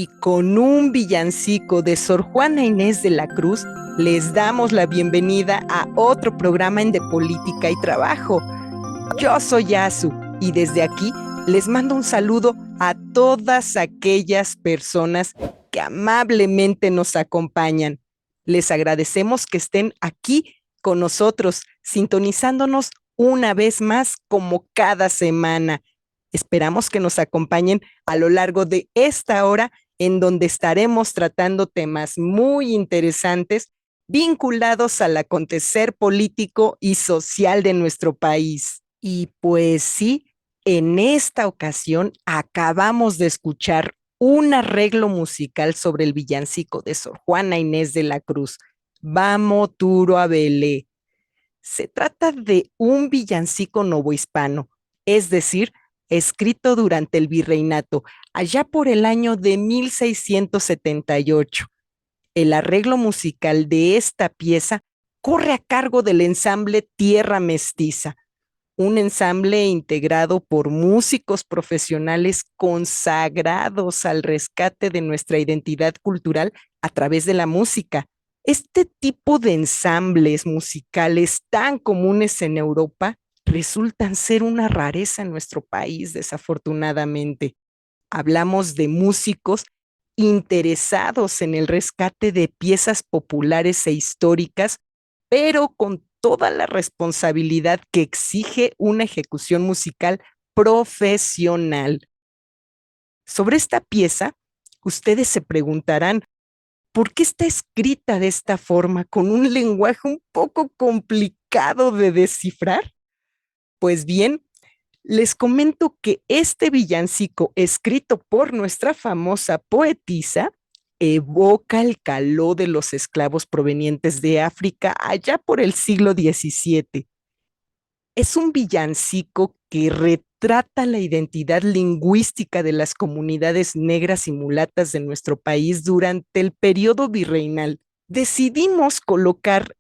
Y con un villancico de Sor Juana Inés de la Cruz, les damos la bienvenida a otro programa en De Política y Trabajo. Yo soy Azu y desde aquí les mando un saludo a todas aquellas personas que amablemente nos acompañan. Les agradecemos que estén aquí con nosotros, sintonizándonos una vez más como cada semana. Esperamos que nos acompañen a lo largo de esta hora en donde estaremos tratando temas muy interesantes vinculados al acontecer político y social de nuestro país. Y pues sí, en esta ocasión acabamos de escuchar un arreglo musical sobre el villancico de Sor Juana Inés de la Cruz, Vamos Turo a Belé. Se trata de un villancico novohispano, es decir, escrito durante el virreinato, allá por el año de 1678. El arreglo musical de esta pieza corre a cargo del ensamble Tierra Mestiza, un ensamble integrado por músicos profesionales consagrados al rescate de nuestra identidad cultural a través de la música. Este tipo de ensambles musicales tan comunes en Europa resultan ser una rareza en nuestro país, desafortunadamente. Hablamos de músicos interesados en el rescate de piezas populares e históricas, pero con toda la responsabilidad que exige una ejecución musical profesional. Sobre esta pieza, ustedes se preguntarán, ¿por qué está escrita de esta forma, con un lenguaje un poco complicado de descifrar? Pues bien, les comento que este villancico, escrito por nuestra famosa poetisa, evoca el calor de los esclavos provenientes de África allá por el siglo XVII. Es un villancico que retrata la identidad lingüística de las comunidades negras y mulatas de nuestro país durante el periodo virreinal. Decidimos colocar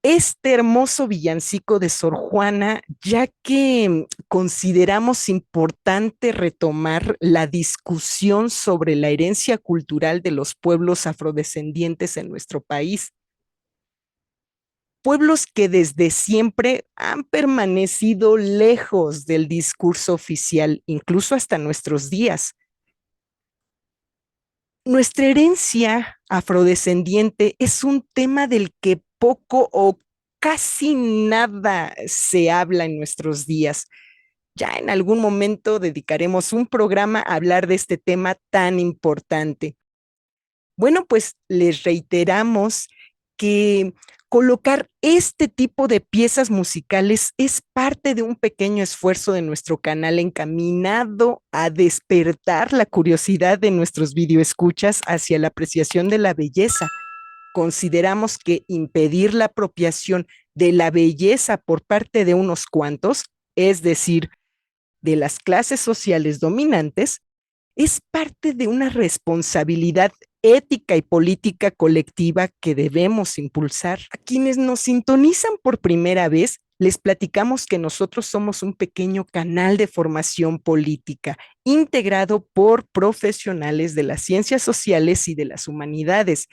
este hermoso villancico de Sor Juana, ya que consideramos importante retomar la discusión sobre la herencia cultural de los pueblos afrodescendientes en nuestro país. Pueblos que desde siempre han permanecido lejos del discurso oficial, incluso hasta nuestros días. Nuestra herencia afrodescendiente es un tema del que poco o casi nada se habla en nuestros días. Ya en algún momento dedicaremos un programa a hablar de este tema tan importante. Bueno, pues les reiteramos que colocar este tipo de piezas musicales es parte de un pequeño esfuerzo de nuestro canal encaminado a despertar la curiosidad de nuestros videoescuchas hacia la apreciación de la belleza. Consideramos que impedir la apropiación de la belleza por parte de unos cuantos, es decir, de las clases sociales dominantes, es parte de una responsabilidad ética y política colectiva que debemos impulsar. A quienes nos sintonizan por primera vez, les platicamos que nosotros somos un pequeño canal de formación política integrado por profesionales de las ciencias sociales y de las humanidades.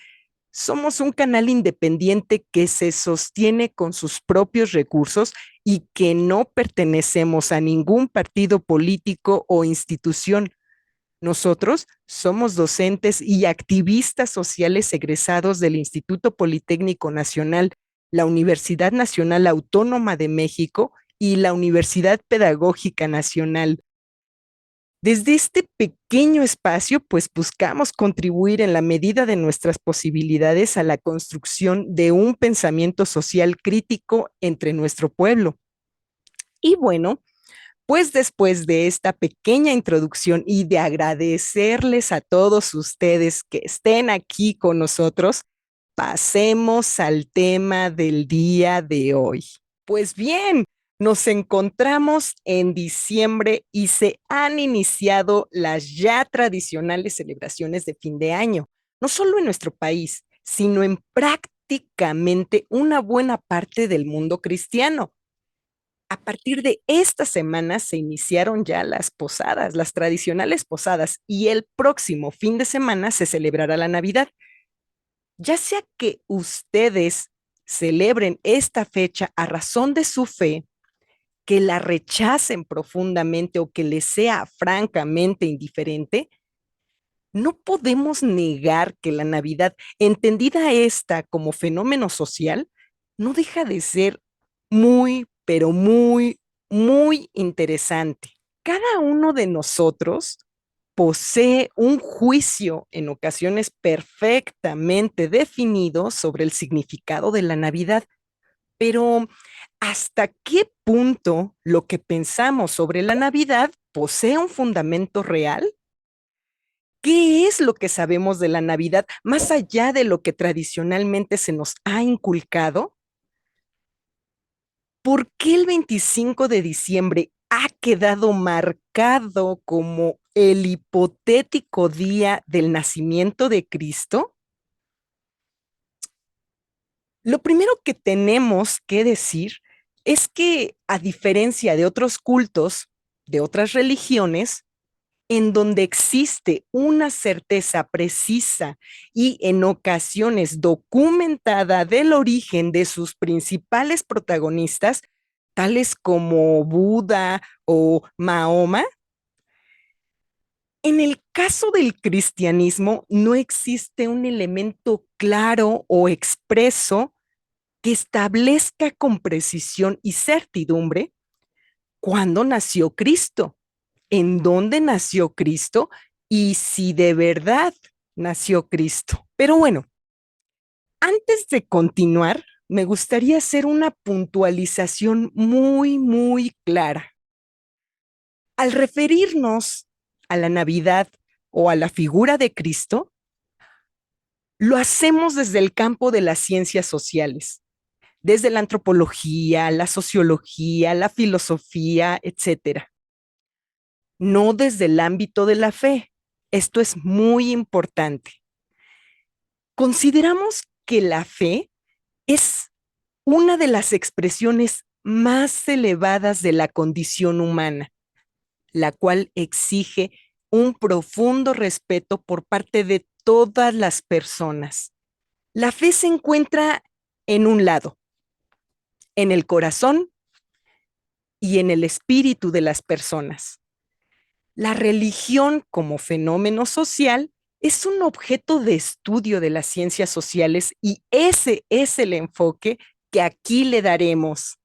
Somos un canal independiente que se sostiene con sus propios recursos y que no pertenecemos a ningún partido político o institución. Nosotros somos docentes y activistas sociales egresados del Instituto Politécnico Nacional, la Universidad Nacional Autónoma de México y la Universidad Pedagógica Nacional. Desde este pequeño espacio, pues buscamos contribuir en la medida de nuestras posibilidades a la construcción de un pensamiento social crítico entre nuestro pueblo. Y bueno, pues después de esta pequeña introducción y de agradecerles a todos ustedes que estén aquí con nosotros, pasemos al tema del día de hoy. Pues bien, nos encontramos en diciembre y se han iniciado las ya tradicionales celebraciones de fin de año, no solo en nuestro país, sino en prácticamente una buena parte del mundo cristiano. A partir de esta semana se iniciaron ya las posadas, las tradicionales posadas, y el próximo fin de semana se celebrará la Navidad. Ya sea que ustedes celebren esta fecha a razón de su fe, que la rechacen profundamente o que les sea francamente indiferente, no podemos negar que la Navidad, entendida esta como fenómeno social, no deja de ser muy, pero muy, muy interesante. Cada uno de nosotros posee un juicio en ocasiones perfectamente definido sobre el significado de la Navidad, pero ¿hasta qué punto lo que pensamos sobre la Navidad posee un fundamento real? ¿Qué es lo que sabemos de la Navidad más allá de lo que tradicionalmente se nos ha inculcado? ¿Por qué el 25 de diciembre ha quedado marcado como el hipotético día del nacimiento de Cristo? Lo primero que tenemos que decir es que, a diferencia de otros cultos, de otras religiones, en donde existe una certeza precisa y en ocasiones documentada del origen de sus principales protagonistas, tales como Buda o Mahoma, en el caso del cristianismo no existe un elemento claro o expreso que establezca con precisión y certidumbre cuándo nació Cristo, en dónde nació Cristo y si de verdad nació Cristo. Pero bueno, antes de continuar, me gustaría hacer una puntualización muy, muy clara. Al referirnos a la Navidad o a la figura de Cristo, lo hacemos desde el campo de las ciencias sociales, desde la antropología, la sociología, la filosofía, etcétera, no desde el ámbito de la fe. Esto es muy importante. Consideramos que la fe es una de las expresiones más elevadas de la condición humana, la cual exige un profundo respeto por parte de todas las personas. La fe se encuentra en un lado, en el corazón y en el espíritu de las personas. La religión como fenómeno social es un objeto de estudio de las ciencias sociales y ese es el enfoque que aquí le daremos.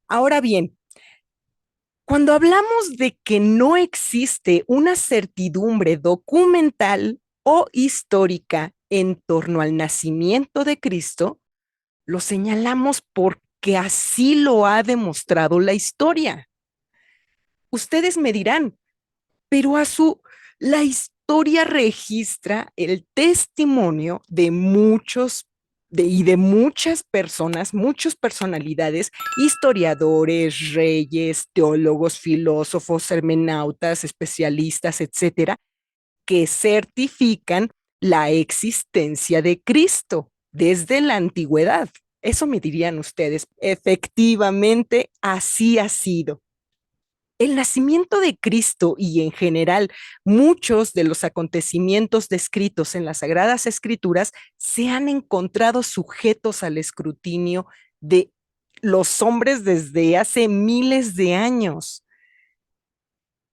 Ahora bien, cuando hablamos de que no existe una certidumbre documental o histórica en torno al nacimiento de Cristo, lo señalamos porque así lo ha demostrado la historia. Ustedes me dirán, pero la historia registra el testimonio de de muchas personas, muchas personalidades, historiadores, reyes, teólogos, filósofos, hermenautas, especialistas, etcétera, que certifican la existencia de Cristo desde la antigüedad. Eso me dirían ustedes. Efectivamente, así ha sido. El nacimiento de Cristo y en general muchos de los acontecimientos descritos en las Sagradas Escrituras se han encontrado sujetos al escrutinio de los hombres desde hace miles de años.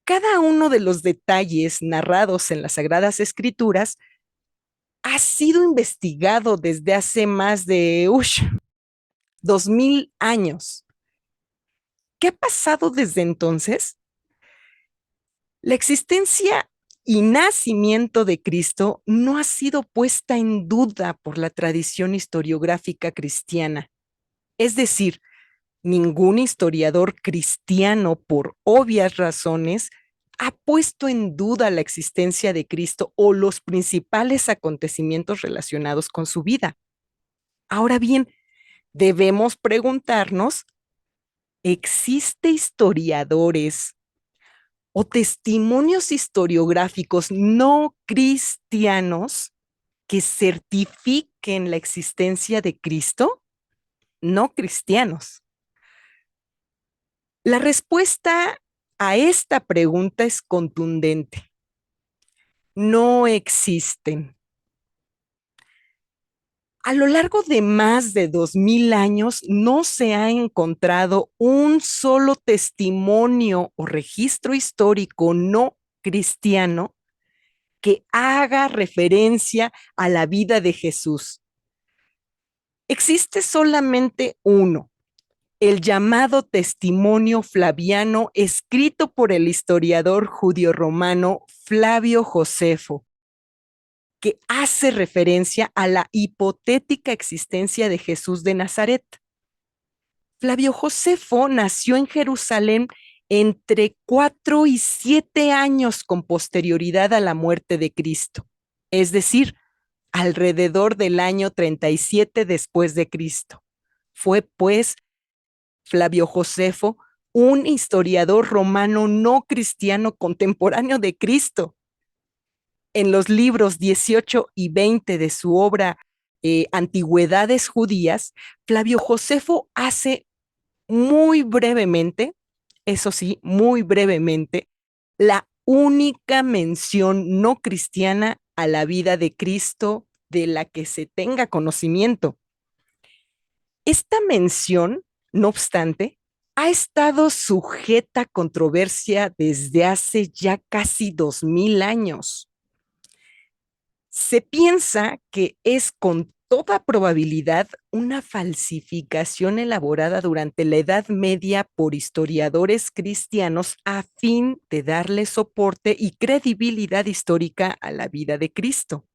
Cada uno de los detalles narrados en las Sagradas Escrituras ha sido investigado desde hace más de 2000 años. ¿Qué ha pasado desde entonces? La existencia y nacimiento de Cristo no ha sido puesta en duda por la tradición historiográfica cristiana. Es decir, ningún historiador cristiano, por obvias razones, ha puesto en duda la existencia de Cristo o los principales acontecimientos relacionados con su vida. Ahora bien, debemos preguntarnos, ¿existe historiadores o testimonios historiográficos no cristianos que certifiquen la existencia de Cristo? No cristianos. La respuesta a esta pregunta es contundente. No existen. A lo largo de más de 2000 años no se ha encontrado un solo testimonio o registro histórico no cristiano que haga referencia a la vida de Jesús. Existe solamente uno, el llamado Testimonio Flaviano, escrito por el historiador judío-romano Flavio Josefo, que hace referencia a la hipotética existencia de Jesús de Nazaret. Flavio Josefo nació en Jerusalén entre 4 y 7 años con posterioridad a la muerte de Cristo, es decir, alrededor del año 37 después de Cristo. Fue, pues, Flavio Josefo un historiador romano no cristiano contemporáneo de Cristo. En los libros 18 y 20 de su obra Antigüedades Judías, Flavio Josefo hace muy brevemente, eso sí, muy brevemente, la única mención no cristiana a la vida de Cristo de la que se tenga conocimiento. Esta mención, no obstante, ha estado sujeta a controversia desde hace ya casi 2000 años. Se piensa que es con toda probabilidad una falsificación elaborada durante la Edad Media por historiadores cristianos a fin de darle soporte y credibilidad histórica a la vida de Cristo.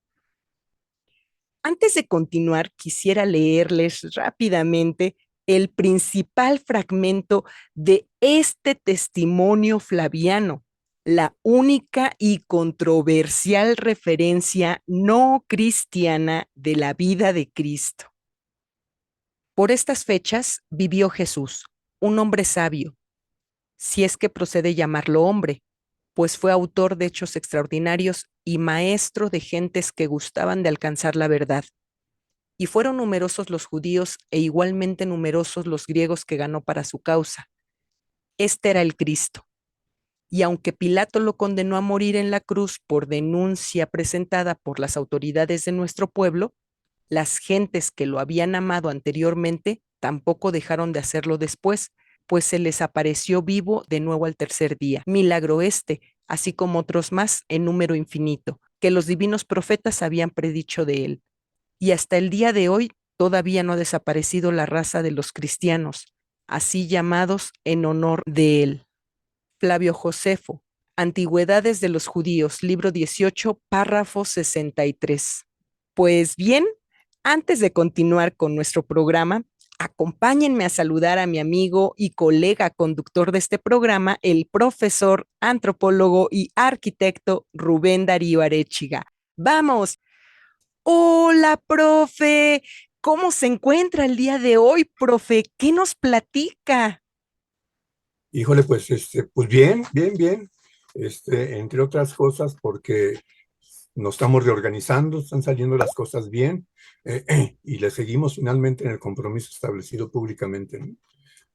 Antes de continuar, quisiera leerles rápidamente el principal fragmento de este testimonio flaviano, la única y controversial referencia no cristiana de la vida de Cristo. Por estas fechas vivió Jesús, un hombre sabio, si es que procede llamarlo hombre, pues fue autor de hechos extraordinarios y maestro de gentes que gustaban de alcanzar la verdad. Y fueron numerosos los judíos e igualmente numerosos los griegos que ganó para su causa. Este era el Cristo. Y aunque Pilato lo condenó a morir en la cruz por denuncia presentada por las autoridades de nuestro pueblo, las gentes que lo habían amado anteriormente tampoco dejaron de hacerlo después, pues se les apareció vivo de nuevo al tercer día. Milagro este, así como otros más en número infinito, que los divinos profetas habían predicho de él. Y hasta el día de hoy todavía no ha desaparecido la raza de los cristianos, así llamados en honor de él. Flavio Josefo, Antigüedades de los Judíos, libro 18, párrafo 63. Pues bien, antes de continuar con nuestro programa, acompáñenme a saludar a mi amigo y colega conductor de este programa, el profesor, antropólogo y arquitecto Rubén Darío Arechiga. Vamos. Hola, profe. ¿Cómo se encuentra el día de hoy, profe? ¿Qué nos platica? Híjole, pues, pues bien, bien, bien. Entre otras cosas, porque nos estamos reorganizando, están saliendo las cosas bien, y le seguimos finalmente en el compromiso establecido públicamente, ¿no?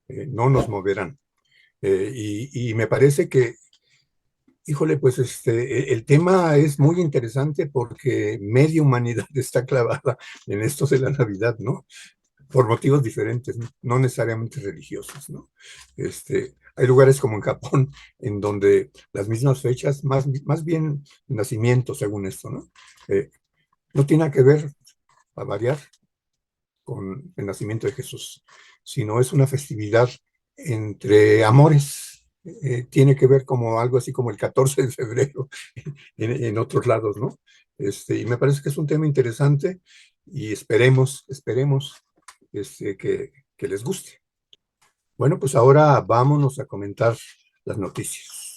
No nos moverán. Y me parece que, híjole, pues el tema es muy interesante porque media humanidad está clavada en esto de la Navidad, ¿no? Por motivos diferentes, no necesariamente religiosos, ¿no? Hay lugares como en Japón, en donde las mismas fechas, más bien nacimiento, según esto, ¿no? No tiene nada que ver, a variar, con el nacimiento de Jesús, sino es una festividad entre amores. Tiene que ver como algo así como el 14 de febrero en otros lados, ¿no? Y me parece que es un tema interesante y esperemos que les guste. Bueno, pues ahora vámonos a comentar las noticias.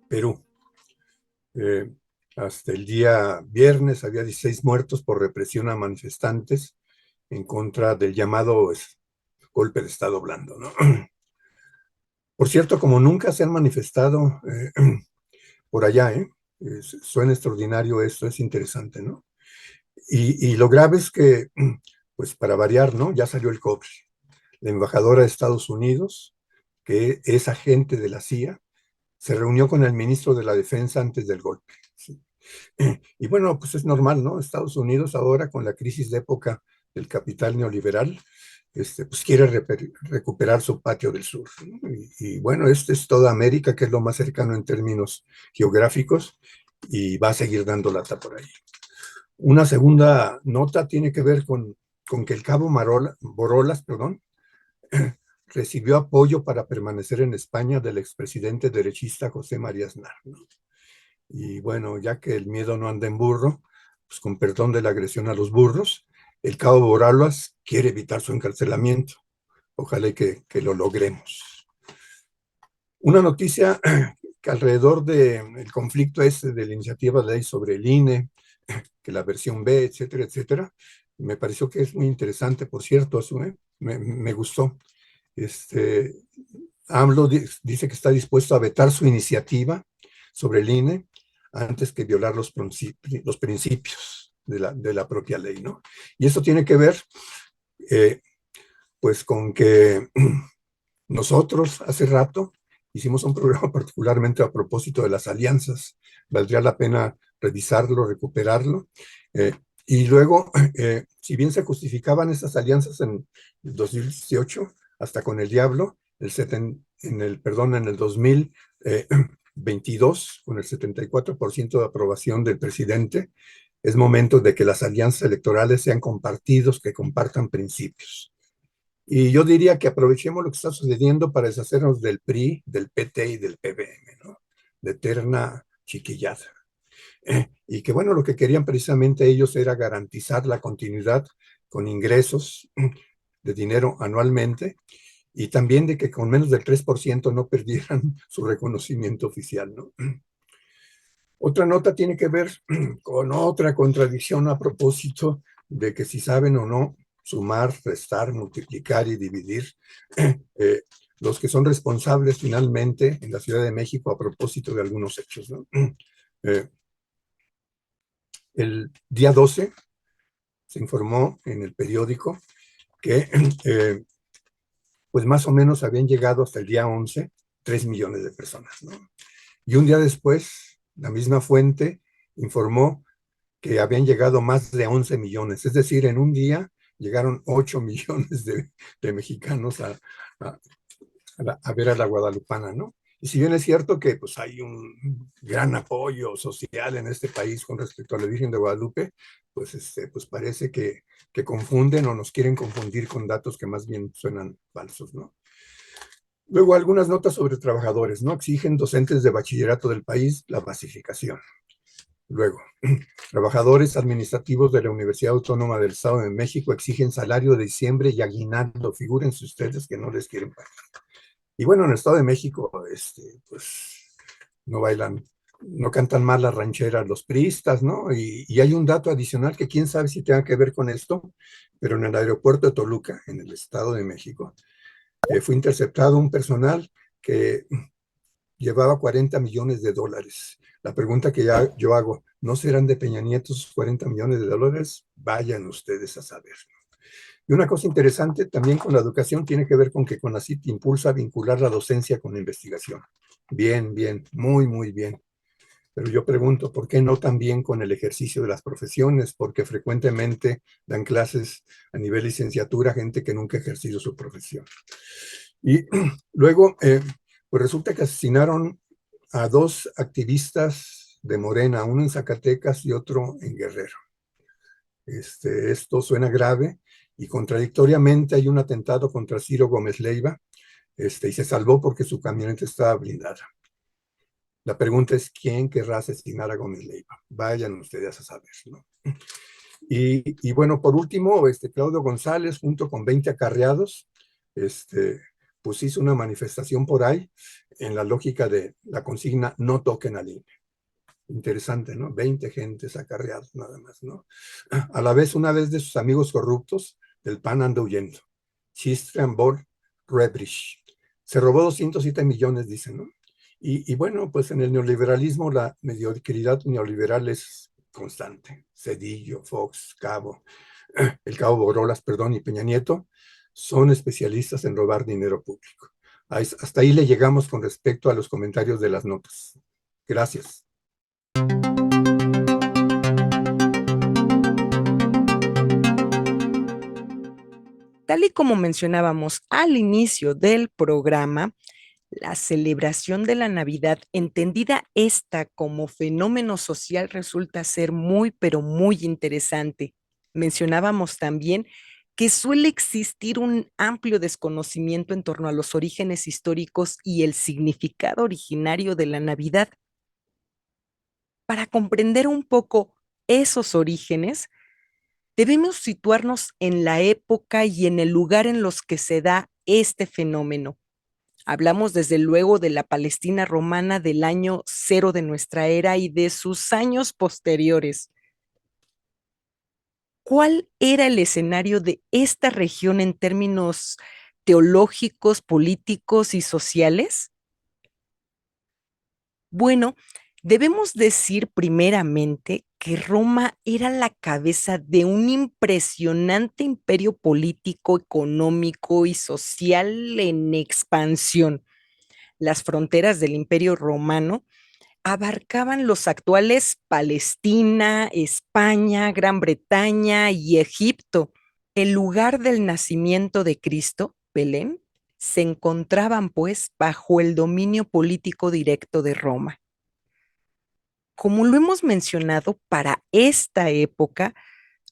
Perú. Eh, Hasta el día viernes había 16 muertos por represión a manifestantes en contra del llamado golpe de Estado blando, ¿no? Por cierto, como nunca se han manifestado por allá, suena extraordinario esto, es interesante, ¿no? Y lo grave es que, pues para variar, ¿no? Ya salió el cobre. La embajadora de Estados Unidos, que es agente de la CIA, se reunió con el ministro de la Defensa antes del golpe. ¿Sí? Y bueno, pues es normal, ¿no? Estados Unidos ahora con la crisis de época del capital neoliberal, pues quiere recuperar su patio del sur, ¿no? Y bueno, este es toda América, que es lo más cercano en términos geográficos, y va a seguir dando lata por ahí. Una segunda nota tiene que ver con que el cabo Borolas, perdón, recibió apoyo para permanecer en España del expresidente derechista José María Aznar, ¿no? Y bueno, ya que el miedo no anda en burro, pues con perdón de la agresión a los burros, el cabo Borolas quiere evitar su encarcelamiento. Ojalá que lo logremos. Una noticia que alrededor del conflicto este de la iniciativa de ley sobre el INE, que la versión B, etcétera, etcétera, me pareció que es muy interesante, por cierto, eso, me gustó. Este, AMLO dice que está dispuesto a vetar su iniciativa sobre el INE antes que violar los principios de la propia ley, ¿no? Y eso tiene que ver, eh, pues, con que nosotros hace rato hicimos un programa particularmente a propósito de las alianzas. Valdría la pena revisarlo, recuperarlo. Eh, y luego, si bien se justificaban estas alianzas en el 2018, hasta con el diablo, en el 2022, con el 74% de aprobación del presidente, es momento de que las alianzas electorales sean con partidos que compartan principios. Y yo diría que aprovechemos lo que está sucediendo para deshacernos del PRI, del PT y del PBM, ¿no? De eterna chiquillada. Y que bueno, lo que querían precisamente ellos era garantizar la continuidad con ingresos de dinero anualmente y también de que con menos del 3% no perdieran su reconocimiento oficial, ¿no? Otra nota tiene que ver con otra contradicción a propósito de que si saben o no sumar, restar, multiplicar y dividir, eh, los que son responsables finalmente en la Ciudad de México a propósito de algunos hechos, ¿no? Eh, el día 12 se informó en el periódico que pues más o menos habían llegado hasta el día 11 3 millones de personas, ¿no? Y un día después, la misma fuente informó que habían llegado más de 11 millones, es decir, en un día llegaron 8 millones de mexicanos a, a ver a la guadalupana, ¿no? Y si bien es cierto que pues, hay un gran apoyo social en este país con respecto a la Virgen de Guadalupe, pues, pues parece que confunden o nos quieren confundir con datos que más bien suenan falsos, ¿no? Luego, algunas notas sobre trabajadores, ¿no? Exigen docentes de bachillerato del país la basificación. Luego, trabajadores administrativos de la Universidad Autónoma del Estado de México exigen salario de diciembre y aguinaldo. Figúrense ustedes que no les quieren pagar. Y bueno, en el Estado de México, pues no bailan, no cantan mal las rancheras los priistas, ¿no? Y hay un dato adicional que quién sabe si tenga que ver con esto, pero en el aeropuerto de Toluca, en el Estado de México, fue interceptado un personal que llevaba 40 millones de dólares. La pregunta que ya yo hago, ¿no serán de Peña Nieto esos 40 millones de dólares? Vayan ustedes a saber. Y una cosa interesante también con la educación tiene que ver con que CONACYT impulsa a vincular la docencia con la investigación. Bien, bien, muy, muy bien. Pero yo pregunto, ¿por qué no también con el ejercicio de las profesiones? Porque frecuentemente dan clases a nivel licenciatura a gente que nunca ha ejercido su profesión. Y luego, pues resulta que asesinaron a dos activistas de Morena, uno en Zacatecas y otro en Guerrero. Esto suena grave y contradictoriamente hay un atentado contra Ciro Gómez Leiva, y se salvó porque su camioneta estaba blindada. La pregunta es, ¿quién querrá asesinar a Gómez Leiva? Vayan ustedes a saber, ¿no? Y bueno, por último, Claudio González, junto con 20 acarreados, pues hizo una manifestación por ahí en la lógica de la consigna no toquen al INE. Interesante, ¿no? 20 gentes acarreados nada más, ¿no? A la vez, una vez de sus amigos corruptos del PAN anda huyendo. Chistrenbol Rebrich. Se robó 207 millones, dicen, ¿no? Y bueno, pues en el neoliberalismo la mediocridad neoliberal es constante. Cedillo, Fox, Cabo, el Cabo Borolas, perdón, y Peña Nieto, son especialistas en robar dinero público. Hasta ahí le llegamos con respecto a los comentarios de las notas. Gracias. Tal y como mencionábamos al inicio del programa, la celebración de la Navidad, entendida esta como fenómeno social, resulta ser muy, pero muy interesante. Mencionábamos también que suele existir un amplio desconocimiento en torno a los orígenes históricos y el significado originario de la Navidad. Para comprender un poco esos orígenes, debemos situarnos en la época y en el lugar en los que se da este fenómeno. Hablamos desde luego de la Palestina romana del año cero de nuestra era y de sus años posteriores. ¿Cuál era el escenario de esta región en términos teológicos, políticos y sociales? Bueno, debemos decir primeramente que Roma era la cabeza de un impresionante imperio político, económico y social en expansión. Las fronteras del Imperio Romano abarcaban los actuales Palestina, España, Gran Bretaña y Egipto. El lugar del nacimiento de Cristo, Belén, se encontraban pues bajo el dominio político directo de Roma. Como lo hemos mencionado, para esta época,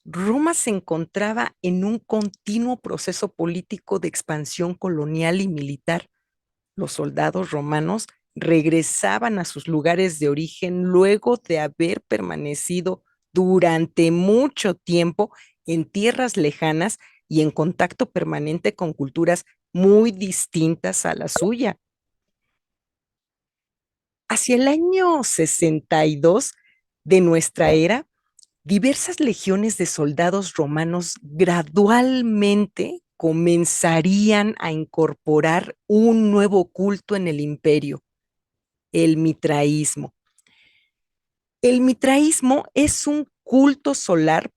Roma se encontraba en un continuo proceso político de expansión colonial y militar. Los soldados romanos regresaban a sus lugares de origen luego de haber permanecido durante mucho tiempo en tierras lejanas y en contacto permanente con culturas muy distintas a la suya. Hacia el año 62 de nuestra era, diversas legiones de soldados romanos gradualmente comenzarían a incorporar un nuevo culto en el imperio, el mitraísmo. El mitraísmo es un culto solar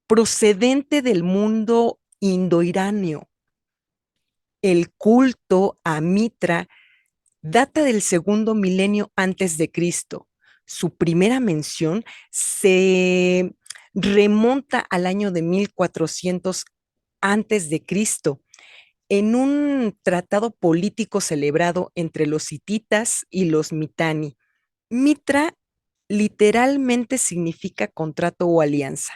procedente del mundo indoiráneo. El culto a Mitra data del segundo milenio antes de Cristo. Su primera mención se remonta al año de 1400 antes de Cristo, en un tratado político celebrado entre los hititas y los mitani. Mitra literalmente significa contrato o alianza.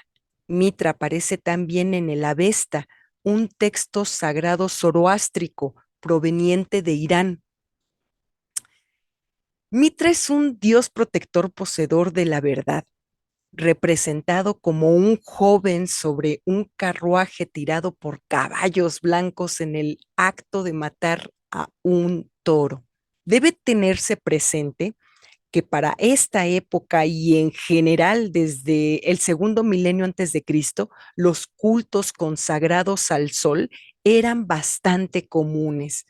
Mitra aparece también en el Avesta, un texto sagrado zoroástrico proveniente de Irán. Mitra es un dios protector poseedor de la verdad, representado como un joven sobre un carruaje tirado por caballos blancos en el acto de matar a un toro. Debe tenerse presente que para esta época y en general desde el segundo milenio antes de Cristo, los cultos consagrados al sol eran bastante comunes.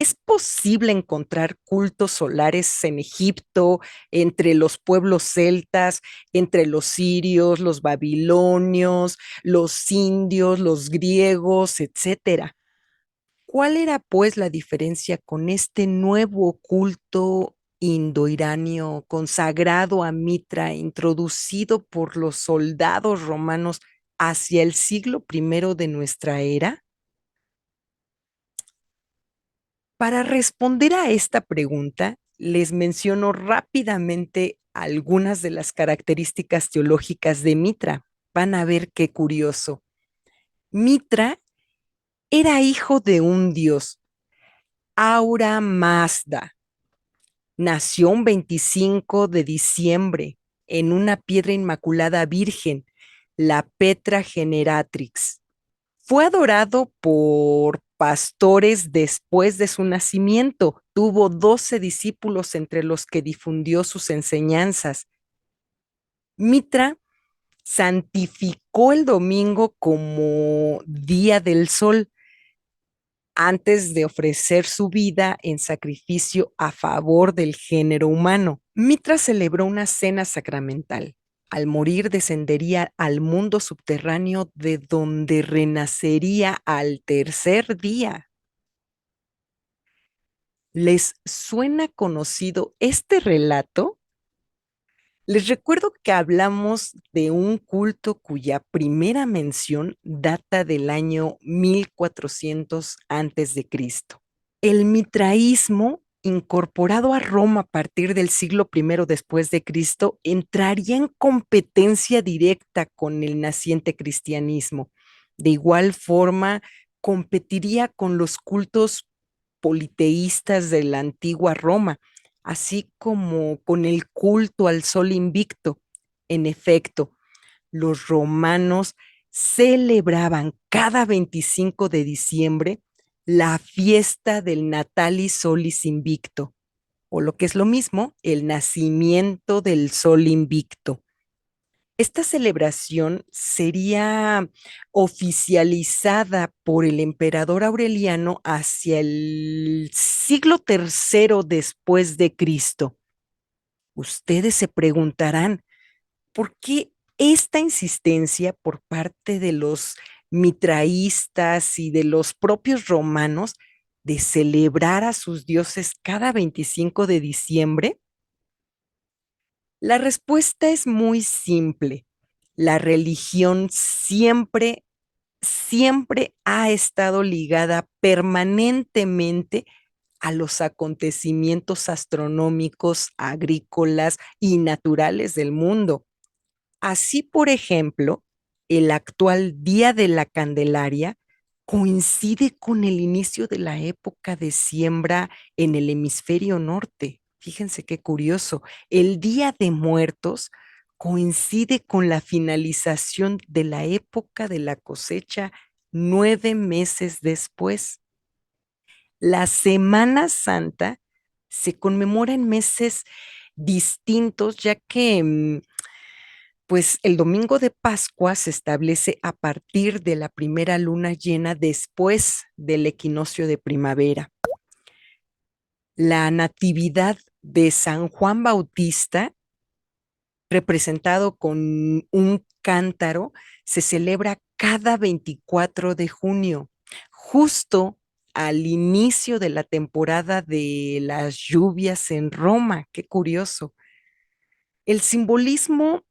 ¿Es posible encontrar cultos solares en Egipto, entre los pueblos celtas, entre los sirios, los babilonios, los indios, los griegos, etcétera? ¿Cuál era, pues, la diferencia con este nuevo culto indoiranio consagrado a Mitra, introducido por los soldados romanos hacia el siglo primero de nuestra era? Para responder a esta pregunta, les menciono rápidamente algunas de las características teológicas de Mitra. Van a ver qué curioso. Mitra era hijo de un dios, Aura Mazda. Nació un 25 de diciembre en una piedra inmaculada virgen, la Petra Generatrix. Fue adorado por pastores después de su nacimiento. Tuvo 12 discípulos entre los que difundió sus enseñanzas. Mitra santificó el domingo como Día del Sol antes de ofrecer su vida en sacrificio a favor del género humano. Mitra celebró una cena sacramental. Al morir descendería al mundo subterráneo de donde renacería al tercer día. ¿Les suena conocido este relato? Les recuerdo que hablamos de un culto cuya primera mención data del año 1400 antes de Cristo. El mitraísmo, incorporado a Roma a partir del siglo I después de Cristo, entraría en competencia directa con el naciente cristianismo. De igual forma, competiría con los cultos politeístas de la antigua Roma, así como con el culto al sol invicto. En efecto, los romanos celebraban cada 25 de diciembre la fiesta del Natalis Solis Invicto, o lo que es lo mismo, el nacimiento del sol invicto. Esta celebración sería oficializada por el emperador Aureliano hacia el siglo III después de Cristo. Ustedes se preguntarán, ¿por qué esta insistencia por parte de los mitraístas y de los propios romanos de celebrar a sus dioses cada 25 de diciembre? La respuesta es muy simple. La religión siempre ha estado ligada permanentemente a los acontecimientos astronómicos, agrícolas y naturales del mundo. Así, por ejemplo, el actual Día de la Candelaria coincide con el inicio de la época de siembra en el hemisferio norte. Fíjense qué curioso. El Día de Muertos coincide con la finalización de la época de la cosecha 9 meses después. La Semana Santa se conmemora en meses distintos, ya que pues el domingo de Pascua se establece a partir de la primera luna llena después del equinoccio de primavera. La natividad de San Juan Bautista, representado con un cántaro, se celebra cada 24 de junio, justo al inicio de la temporada de las lluvias en Roma. Qué curioso. El simbolismo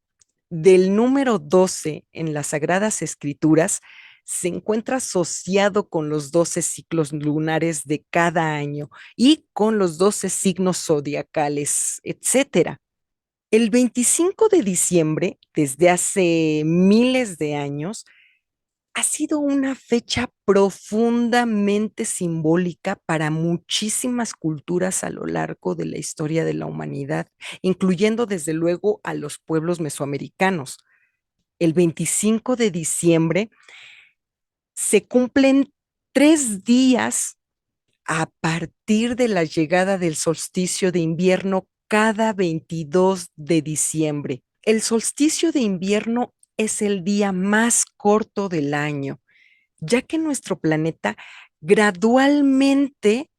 del número 12 en las Sagradas Escrituras se encuentra asociado con los 12 ciclos lunares de cada año y con los 12 signos zodiacales, etcétera. El 25 de diciembre, desde hace miles de años, ha sido una fecha profundamente simbólica para muchísimas culturas a lo largo de la historia de la humanidad, incluyendo desde luego a los pueblos mesoamericanos. El 25 de diciembre se cumplen 3 días a partir de la llegada del solsticio de invierno cada 22 de diciembre. El solsticio de invierno es el día más corto del año, ya que nuestro planeta gradualmente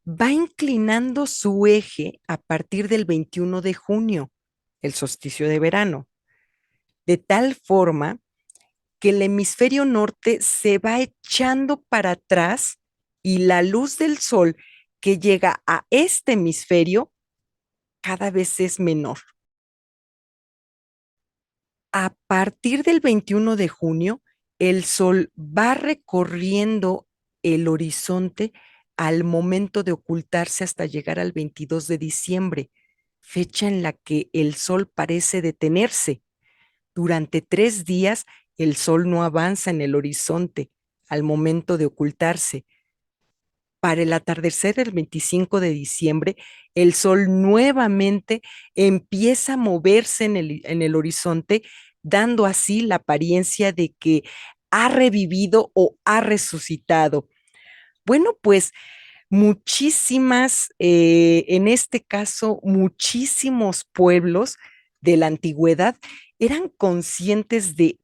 va inclinando su eje a partir del 21 de junio, el solsticio de verano, de tal forma que el hemisferio norte se va echando para atrás y la luz del sol que llega a este hemisferio cada vez es menor. A partir del 21 de junio, el sol va recorriendo el horizonte al momento de ocultarse hasta llegar al 22 de diciembre, fecha en la que el sol parece detenerse. Durante 3 días, el sol no avanza en el horizonte al momento de ocultarse. Para el atardecer del 25 de diciembre, el sol nuevamente empieza a moverse en el horizonte, dando así la apariencia de que ha revivido o ha resucitado. Bueno, pues en este caso, muchísimos pueblos de la antigüedad eran conscientes de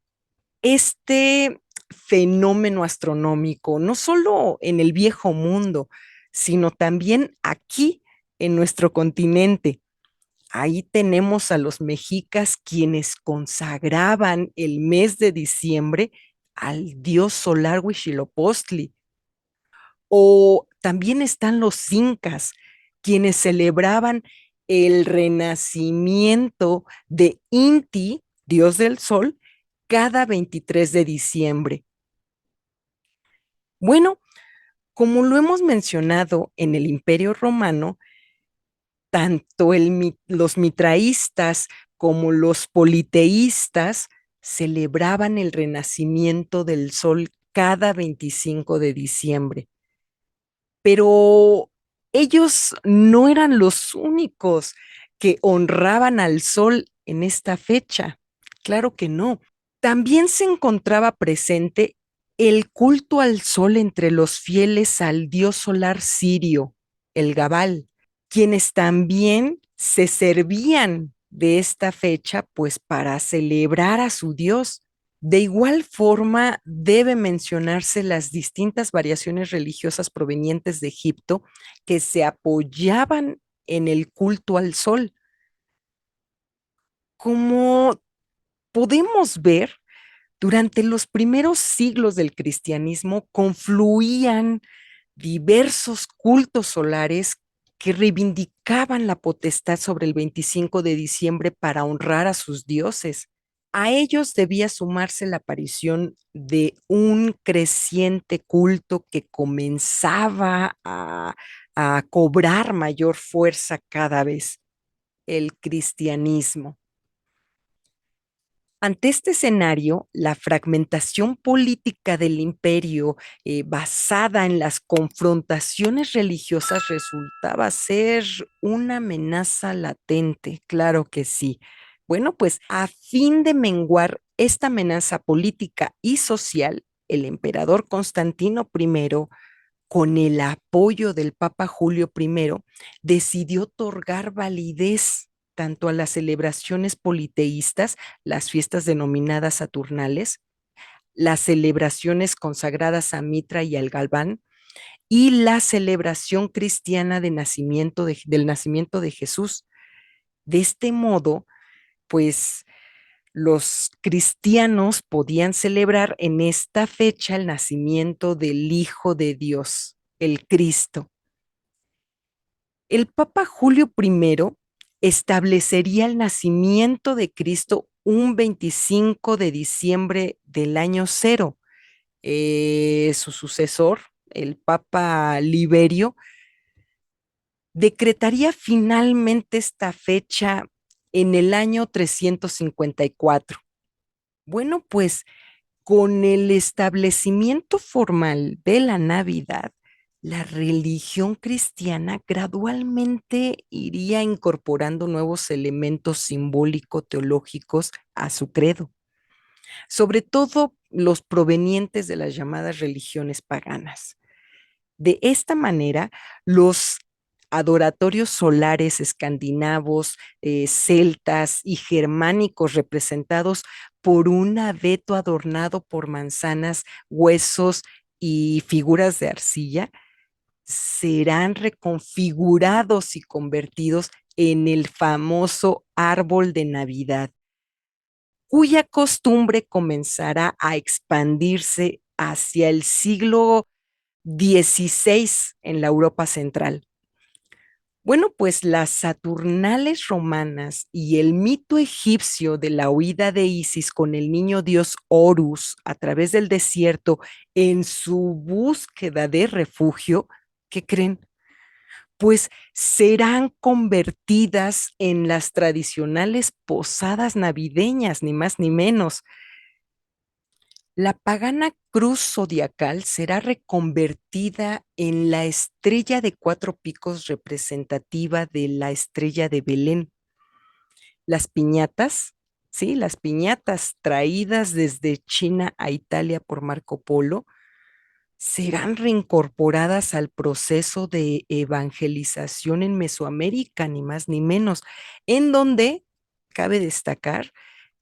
este fenómeno astronómico, no solo en el viejo mundo, sino también aquí en nuestro continente. Ahí tenemos a los mexicas quienes consagraban el mes de diciembre al dios solar Huitzilopochtli. O también están los incas, quienes celebraban el renacimiento de Inti, dios del sol, cada 23 de diciembre. Bueno, como lo hemos mencionado en el Imperio Romano, tanto los mitraístas como los politeístas celebraban el renacimiento del sol cada 25 de diciembre. Pero ellos no eran los únicos que honraban al sol en esta fecha. Claro que no. También se encontraba presente el culto al sol entre los fieles al dios solar sirio, el Gabal, quienes también se servían de esta fecha pues para celebrar a su dios. De igual forma, debe mencionarse las distintas variaciones religiosas provenientes de Egipto que se apoyaban en el culto al sol. Como podemos ver, durante los primeros siglos del cristianismo confluían diversos cultos solares que reivindicaban la potestad sobre el 25 de diciembre para honrar a sus dioses. A ellos debía sumarse la aparición de un creciente culto que comenzaba a cobrar mayor fuerza cada vez, el cristianismo. Ante este escenario, la fragmentación política del imperio basada en las confrontaciones religiosas resultaba ser una amenaza latente, claro que sí. Bueno, pues a fin de menguar esta amenaza política y social, el emperador Constantino I, con el apoyo del Papa Julio I, decidió otorgar validez tanto a las celebraciones politeístas, las fiestas denominadas saturnales, las celebraciones consagradas a Mitra y al Galván, y la celebración cristiana del nacimiento de Jesús. De este modo, pues los cristianos podían celebrar en esta fecha el nacimiento del Hijo de Dios, el Cristo. El Papa Julio I establecería el nacimiento de Cristo un 25 de diciembre del año cero. Su sucesor, el Papa Liberio, decretaría finalmente esta fecha en el año 354. Bueno, pues con el establecimiento formal de la Navidad, la religión cristiana gradualmente iría incorporando nuevos elementos simbólico-teológicos a su credo, sobre todo los provenientes de las llamadas religiones paganas. De esta manera, los adoratorios solares escandinavos, celtas y germánicos representados por un abeto adornado por manzanas, huesos y figuras de arcilla, serán reconfigurados y convertidos en el famoso árbol de Navidad, cuya costumbre comenzará a expandirse hacia el siglo XVI en la Europa central. Bueno, pues las Saturnales romanas y el mito egipcio de la huida de Isis con el niño dios Horus a través del desierto en su búsqueda de refugio, ¿qué creen? Pues serán convertidas en las tradicionales posadas navideñas, ni más ni menos. La pagana cruz zodiacal será reconvertida en la estrella de cuatro picos representativa de la estrella de Belén. Las piñatas, sí, las piñatas traídas desde China a Italia por Marco Polo, serán reincorporadas al proceso de evangelización en Mesoamérica, ni más ni menos, en donde, cabe destacar,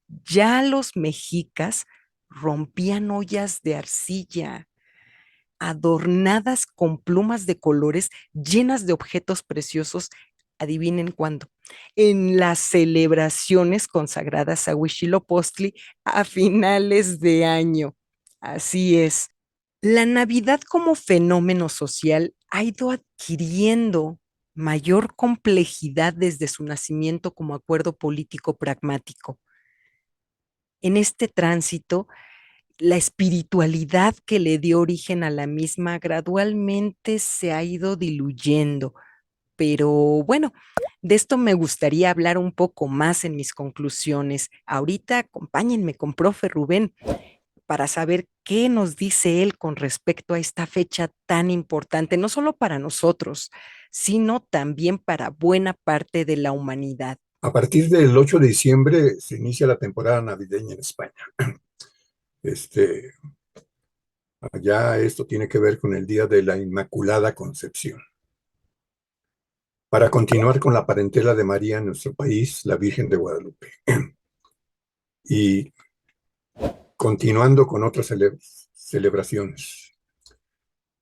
ya los mexicas rompían ollas de arcilla adornadas con plumas de colores llenas de objetos preciosos Adivinen cuándo. En las celebraciones consagradas a Huitzilopochtli a finales de año. Así es. La Navidad como fenómeno social ha ido adquiriendo mayor complejidad desde su nacimiento como acuerdo político pragmático. En este tránsito, la espiritualidad que le dio origen a la misma gradualmente se ha ido diluyendo. Pero bueno, de esto me gustaría hablar un poco más en mis conclusiones. Ahorita acompáñenme con profe Rubén para saber qué nos dice él con respecto a esta fecha tan importante, no solo para nosotros, sino también para buena parte de la humanidad. A partir del 8 de diciembre se inicia la temporada navideña en España. Este, Allá esto tiene que ver con el Día de la Inmaculada Concepción. Para continuar con la parentela de María en nuestro país, la Virgen de Guadalupe. Y continuando con otras celebraciones.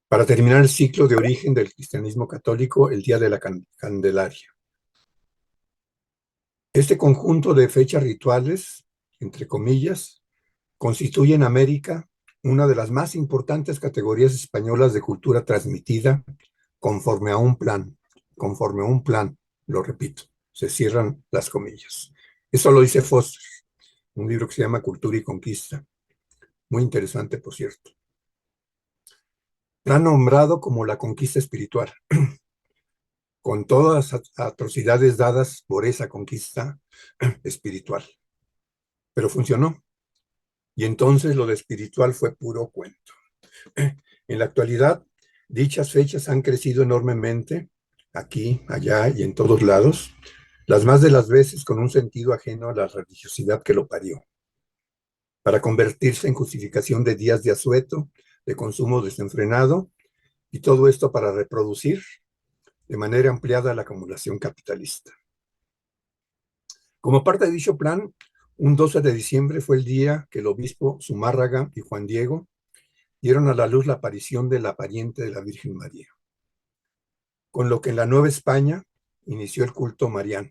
Para terminar el ciclo de origen del cristianismo católico, el Día de la Candelaria. Este conjunto de fechas rituales, entre comillas, constituye en América una de las más importantes categorías españolas de cultura transmitida conforme a un plan, lo repito, se cierran las comillas. Eso lo dice Foster, un libro que se llama Cultura y Conquista, muy interesante, por cierto. La han nombrado como la conquista espiritual, con todas las atrocidades dadas por esa conquista espiritual. Pero funcionó, y entonces lo de espiritual fue puro cuento. En la actualidad, dichas fechas han crecido enormemente, aquí, allá y en todos lados, las más de las veces con un sentido ajeno a la religiosidad que lo parió, para convertirse en justificación de días de asueto, de consumo desenfrenado, y todo esto para reproducir de manera ampliada la acumulación capitalista. Como parte de dicho plan, un 12 de diciembre fue el día que el obispo Zumárraga y Juan Diego dieron a la luz la aparición de la pariente de la Virgen María, con lo que en la Nueva España inició el culto mariano.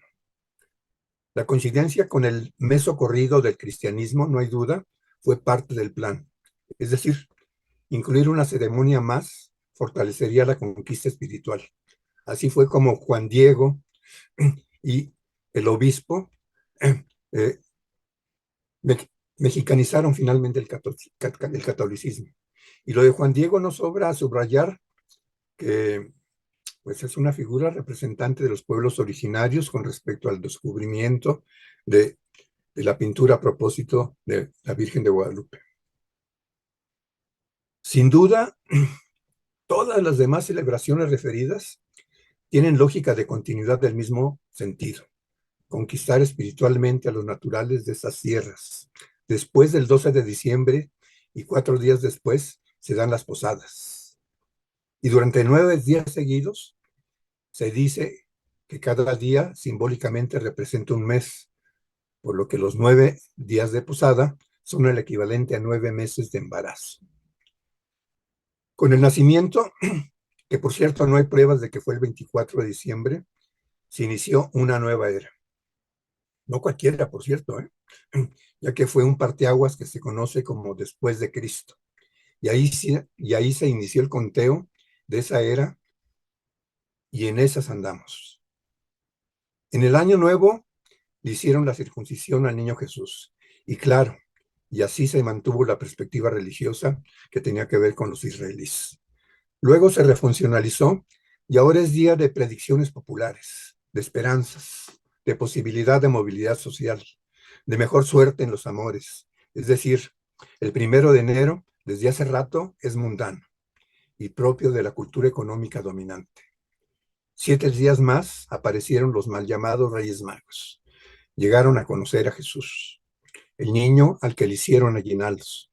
La coincidencia con el mes ocurrido del cristianismo, no hay duda, fue parte del plan. Es decir, incluir una ceremonia más fortalecería la conquista espiritual. Así fue como Juan Diego y el obispo eh, mexicanizaron finalmente el catolicismo. Y lo de Juan Diego nos sobra subrayar que pues es una figura representante de los pueblos originarios con respecto al descubrimiento de la pintura a propósito de la Virgen de Guadalupe. Sin duda, todas las demás celebraciones referidas tienen lógica de continuidad del mismo sentido: conquistar espiritualmente a los naturales de esas tierras. Después del 12 de diciembre y 4 días después se dan las posadas. Y durante 9 días seguidos se dice que cada día simbólicamente representa un mes, por lo que los 9 días de posada son el equivalente a 9 meses de embarazo. Con el nacimiento, que por cierto no hay pruebas de que fue el 24 de diciembre, se inició una nueva era. No cualquiera, por cierto, ya que fue un parteaguas que se conoce como después de Cristo. Y ahí se inició el conteo de esa era, y en esas andamos. En el año nuevo le hicieron la circuncisión al niño Jesús. Y claro, y así se mantuvo la perspectiva religiosa que tenía que ver con los israelíes. Luego se refuncionalizó y ahora es día de predicciones populares, de esperanzas, de posibilidad de movilidad social, de mejor suerte en los amores. Es decir, el 1 de enero, desde hace rato, es mundano y propio de la cultura económica dominante. 7 días más aparecieron los mal llamados Reyes Magos. Llegaron a conocer a Jesús, el niño al que le hicieron aguinaldos.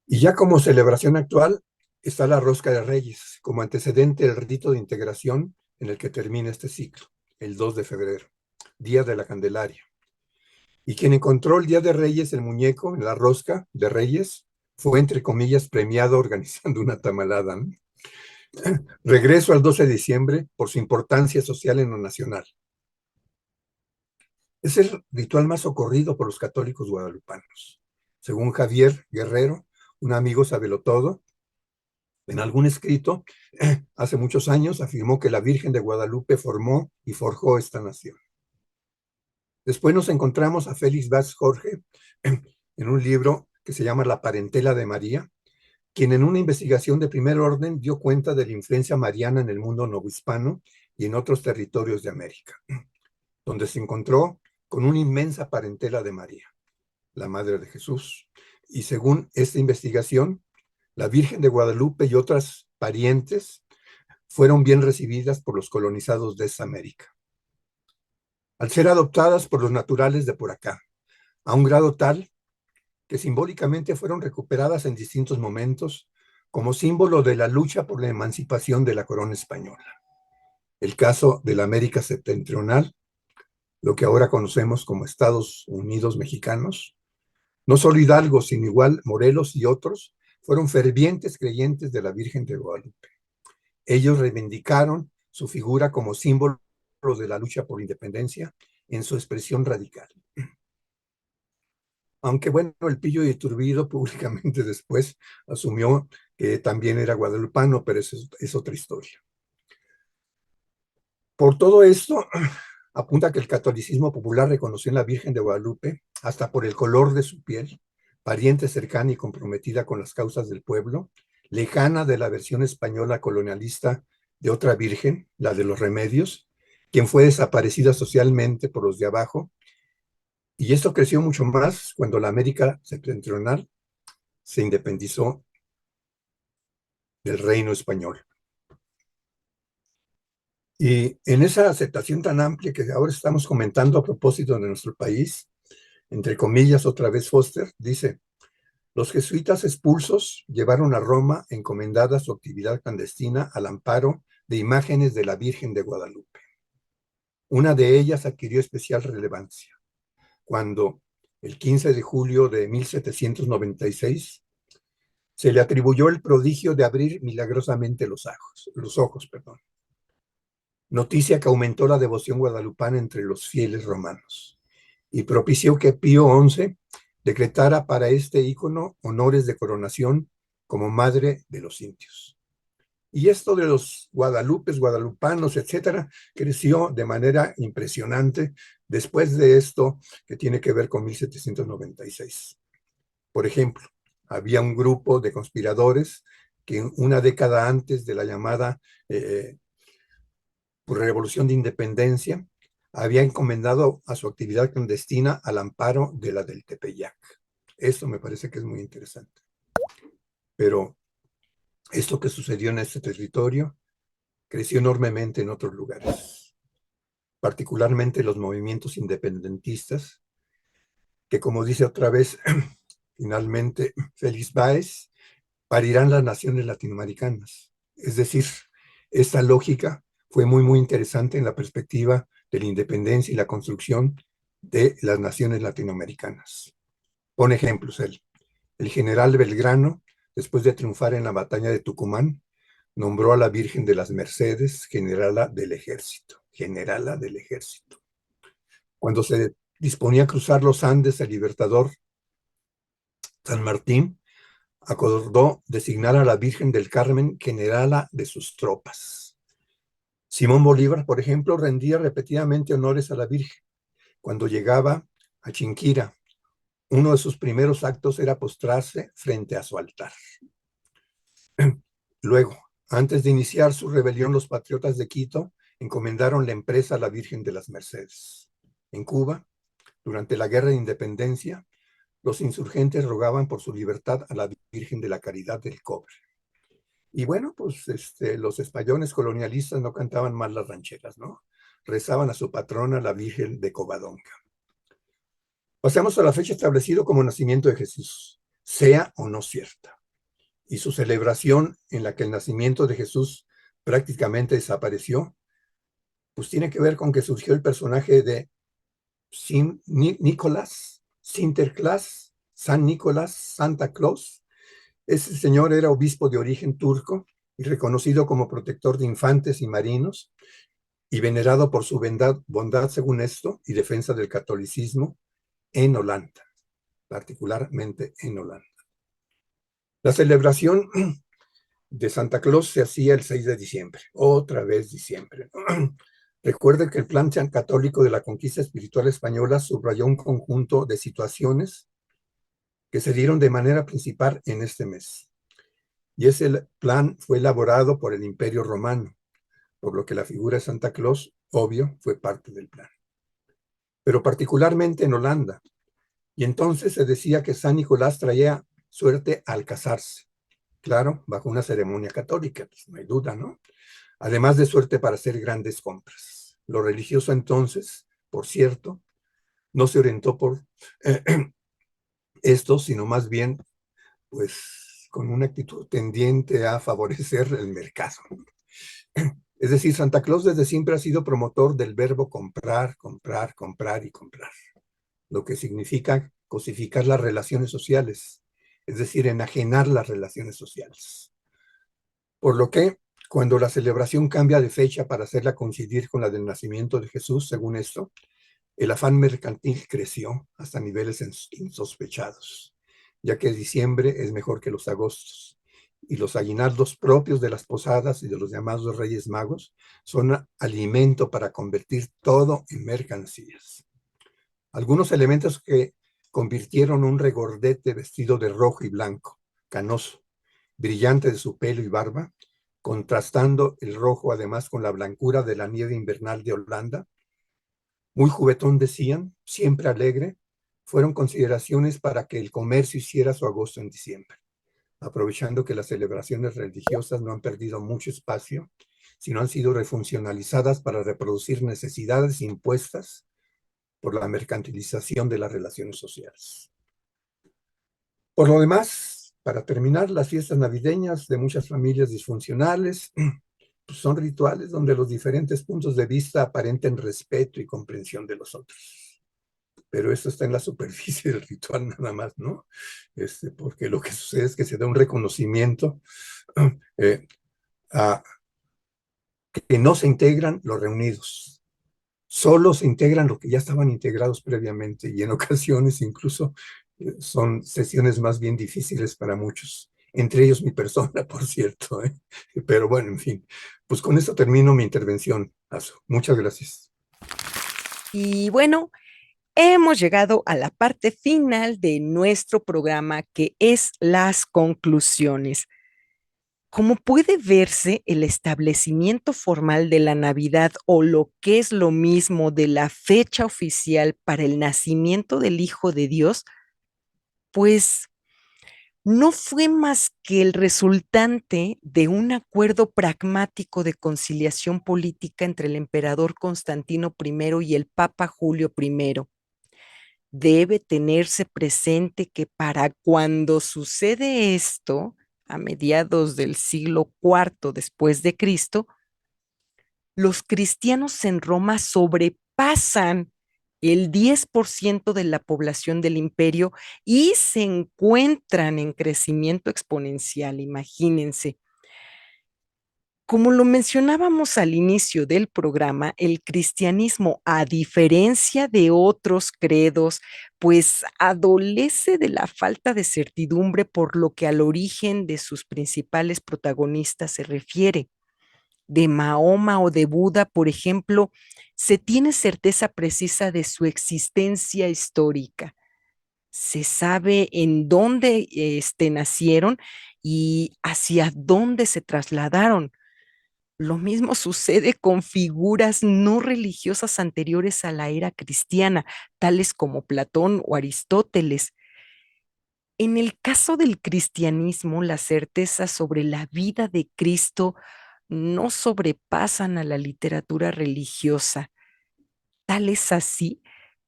Y ya como celebración actual está la Rosca de Reyes, como antecedente del rito de integración en el que termina este ciclo, el 2 de febrero, Día de la Candelaria. Y quien encontró el Día de Reyes, el muñeco, en la Rosca de Reyes, fue, entre comillas, premiado organizando una tamalada, ¿no? Regreso al 12 de diciembre por su importancia social en lo nacional. Es el ritual más socorrido por los católicos guadalupanos. Según Javier Guerrero, un amigo sabelotodo, en algún escrito, hace muchos años, afirmó que la Virgen de Guadalupe formó y forjó esta nación. Después nos encontramos a Félix Vaz Jorge en un libro que se llama La parentela de María, quien en una investigación de primer orden dio cuenta de la influencia mariana en el mundo novohispano y en otros territorios de América, donde se encontró con una inmensa parentela de María, la Madre de Jesús. Y según esta investigación, la Virgen de Guadalupe y otras parientes fueron bien recibidas por los colonizados de esa América, al ser adoptadas por los naturales de por acá, a un grado tal que simbólicamente fueron recuperadas en distintos momentos como símbolo de la lucha por la emancipación de la corona española. El caso de la América septentrional, lo que ahora conocemos como Estados Unidos mexicanos, no solo Hidalgo, sino igual Morelos y otros, fueron fervientes creyentes de la Virgen de Guadalupe. Ellos reivindicaron su figura como símbolo de la lucha por la independencia en su expresión radical. Aunque bueno, el pillo de Iturbide públicamente después asumió que también era guadalupano, pero eso es otra historia. Por todo esto, apunta que el catolicismo popular reconoció en la Virgen de Guadalupe, hasta por el color de su piel, pariente cercana y comprometida con las causas del pueblo, lejana de la versión española colonialista de otra virgen, la de los Remedios, quien fue desaparecida socialmente por los de abajo. Y esto creció mucho más cuando la América septentrional se independizó del reino español. Y en esa aceptación tan amplia que ahora estamos comentando a propósito de nuestro país, entre comillas, otra vez Foster, dice, los jesuitas expulsos llevaron a Roma encomendada su actividad clandestina al amparo de imágenes de la Virgen de Guadalupe. Una de ellas adquirió especial relevancia cuando, el 15 de julio de 1796, se le atribuyó el prodigio de abrir milagrosamente los ojos. Noticia que aumentó la devoción guadalupana entre los fieles romanos y propició que Pío XI decretara para este ícono honores de coronación como madre de los indios. Y esto de los guadalupes, guadalupanos, etcétera, creció de manera impresionante después de esto que tiene que ver con 1796. Por ejemplo, había un grupo de conspiradores que una década antes de la llamada Revolución de Independencia había encomendado a su actividad clandestina al amparo de la del Tepeyac. Esto me parece que es muy interesante. Pero esto que sucedió en este territorio creció enormemente en otros lugares, particularmente los movimientos independentistas, que como dice otra vez, finalmente Félix Báez, parirán las naciones latinoamericanas. Es decir, esta lógica fue muy, muy interesante en la perspectiva de la independencia y la construcción de las naciones latinoamericanas. Pone ejemplos él. El general Belgrano, después de triunfar en la batalla de Tucumán, nombró a la Virgen de las Mercedes generala del ejército. Generala del ejército. Cuando se disponía a cruzar los Andes, el libertador San Martín acordó designar a la Virgen del Carmen generala de sus tropas. Simón Bolívar, por ejemplo, rendía repetidamente honores a la Virgen. Cuando llegaba a Chinquira, uno de sus primeros actos era postrarse frente a su altar. Luego, antes de iniciar su rebelión, los patriotas de Quito encomendaron la empresa a la Virgen de las Mercedes. En Cuba, durante la Guerra de Independencia, los insurgentes rogaban por su libertad a la Virgen de la Caridad del Cobre. Y bueno, pues los españoles colonialistas no cantaban mal las rancheras, ¿no? Rezaban a su patrona, la Virgen de Covadonga. Pasamos a la fecha establecida como nacimiento de Jesús, sea o no cierta. Y su celebración, en la que el nacimiento de Jesús prácticamente desapareció, pues tiene que ver con que surgió el personaje de Nicolás, Sinterklaas, San Nicolás, Santa Claus. Ese señor era obispo de origen turco y reconocido como protector de infantes y marinos, y venerado por su bondad, según esto, y defensa del catolicismo en Holanda, particularmente en Holanda. La celebración de Santa Claus se hacía el 6 de diciembre, otra vez diciembre. Recuerde que el plan católico de la conquista espiritual española subrayó un conjunto de situaciones que se dieron de manera principal en este mes. Y ese plan fue elaborado por el Imperio Romano, por lo que la figura de Santa Claus, obvio, fue parte del plan. Pero particularmente en Holanda. Y entonces se decía que San Nicolás traía suerte al casarse. Claro, bajo una ceremonia católica, pues no hay duda, ¿no? Además de suerte para hacer grandes compras. Lo religioso entonces, por cierto, no se orientó por eh, esto, sino más bien, pues, con una actitud tendiente a favorecer el mercado. Es decir, Santa Claus desde siempre ha sido promotor del verbo comprar, comprar, comprar y comprar, lo que significa cosificar las relaciones sociales, es decir, enajenar las relaciones sociales. Por lo que, cuando la celebración cambia de fecha para hacerla coincidir con la del nacimiento de Jesús, según esto, el afán mercantil creció hasta niveles insospechados, ya que diciembre es mejor que los agostos, y los aguinaldos propios de las posadas y de los llamados Reyes Magos son alimento para convertir todo en mercancías. Algunos elementos que convirtieron un regordete vestido de rojo y blanco, canoso, brillante de su pelo y barba, contrastando el rojo además con la blancura de la nieve invernal de Holanda. Muy juguetón, decían, siempre alegre, fueron consideraciones para que el comercio hiciera su agosto en diciembre, aprovechando que las celebraciones religiosas no han perdido mucho espacio, sino han sido refuncionalizadas para reproducir necesidades impuestas por la mercantilización de las relaciones sociales. Por lo demás, para terminar, las fiestas navideñas de muchas familias disfuncionales pues son rituales donde los diferentes puntos de vista aparenten respeto y comprensión de los otros. Pero eso está en la superficie del ritual nada más, ¿no? Porque lo que sucede es que se da un reconocimiento eh, a que no se integran los reunidos, solo se integran los que ya estaban integrados previamente y en ocasiones incluso son sesiones más bien difíciles para muchos, entre ellos mi persona, por cierto, ¿eh? Pero bueno, en fin, pues con esto termino mi intervención, Azu. Muchas gracias. Y bueno, hemos llegado a la parte final de nuestro programa, que es las conclusiones. Como puede verse, el establecimiento formal de la Navidad, o lo que es lo mismo, de la fecha oficial para el nacimiento del Hijo de Dios, pues no fue más que el resultante de un acuerdo pragmático de conciliación política entre el emperador Constantino I y el Papa Julio I. Debe tenerse presente que para cuando sucede esto, a mediados del siglo IV después de Cristo, los cristianos en Roma sobrepasan el 10% de la población del imperio y se encuentran en crecimiento exponencial, imagínense. Como lo mencionábamos al inicio del programa, el cristianismo, a diferencia de otros credos, pues adolece de la falta de certidumbre por lo que al origen de sus principales protagonistas se refiere. De Mahoma o de Buda, por ejemplo, se tiene certeza precisa de su existencia histórica. Se sabe en dónde nacieron y hacia dónde se trasladaron. Lo mismo sucede con figuras no religiosas anteriores a la era cristiana, tales como Platón o Aristóteles. En el caso del cristianismo, la certeza sobre la vida de Cristo no sobrepasan a la literatura religiosa. Tal es así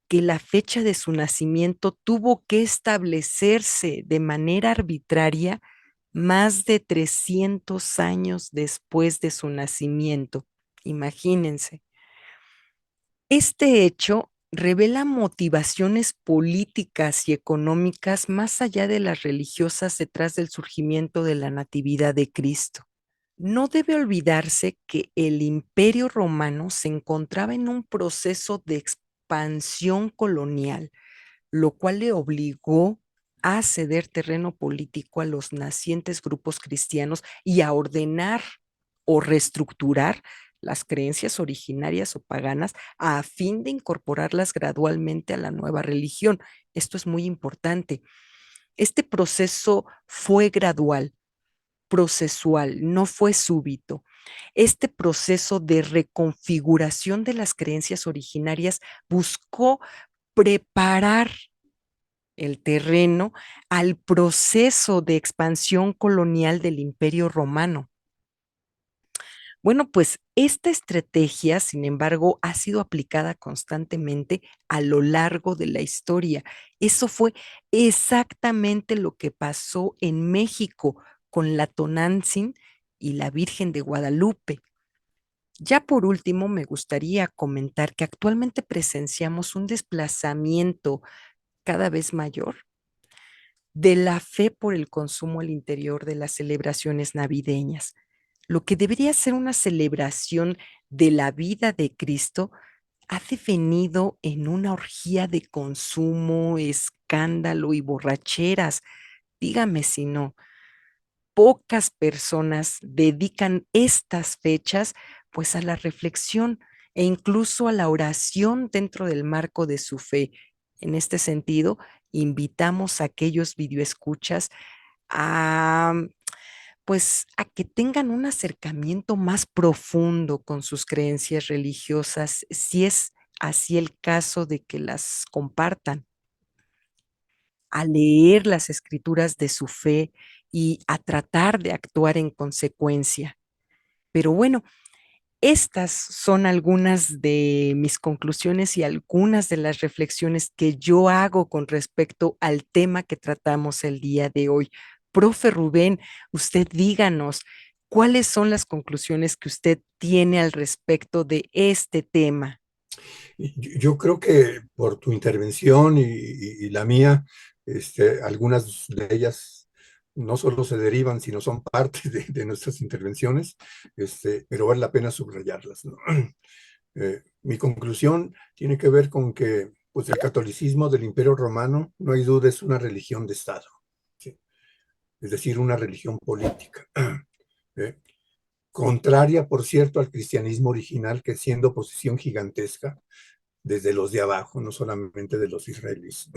que la fecha de su nacimiento tuvo que establecerse de manera arbitraria más de 300 años después de su nacimiento. Imagínense. Este hecho revela motivaciones políticas y económicas más allá de las religiosas detrás del surgimiento de la Natividad de Cristo. No debe olvidarse que el Imperio Romano se encontraba en un proceso de expansión colonial, lo cual le obligó a ceder terreno político a los nacientes grupos cristianos y a ordenar o reestructurar las creencias originarias o paganas a fin de incorporarlas gradualmente a la nueva religión. Esto es muy importante. Este proceso fue gradual, procesual, no fue súbito. Este proceso de reconfiguración de las creencias originarias buscó preparar el terreno al proceso de expansión colonial del Imperio Romano. Bueno, pues esta estrategia, sin embargo, ha sido aplicada constantemente a lo largo de la historia. Eso fue exactamente lo que pasó en México con la Tonantzin y la Virgen de Guadalupe. Ya por último, me gustaría comentar que actualmente presenciamos un desplazamiento cada vez mayor de la fe por el consumo al interior de las celebraciones navideñas. Lo que debería ser una celebración de la vida de Cristo ha devenido en una orgía de consumo, escándalo y borracheras. Dígame si no. Pocas personas dedican estas fechas pues a la reflexión e incluso a la oración dentro del marco de su fe. En este sentido, invitamos a aquellos videoescuchas a pues a que tengan un acercamiento más profundo con sus creencias religiosas, si es así el caso de que las compartan, a leer las escrituras de su fe y a tratar de actuar en consecuencia. Pero bueno, estas son algunas de mis conclusiones y algunas de las reflexiones que yo hago con respecto al tema que tratamos el día de hoy. Profe Rubén, usted díganos, ¿cuáles son las conclusiones que usted tiene al respecto de este tema? Yo creo que por tu intervención y la mía, algunas de ellas no solo se derivan, sino son parte de nuestras intervenciones, pero vale la pena subrayarlas, ¿no? Mi conclusión tiene que ver con que pues, el catolicismo del Imperio Romano, no hay duda, es una religión de Estado, ¿sí? Es decir, una religión política. ¿Eh? Contraria, por cierto, al cristianismo original, que siendo oposición gigantesca, desde los de abajo, no solamente de los israelíes.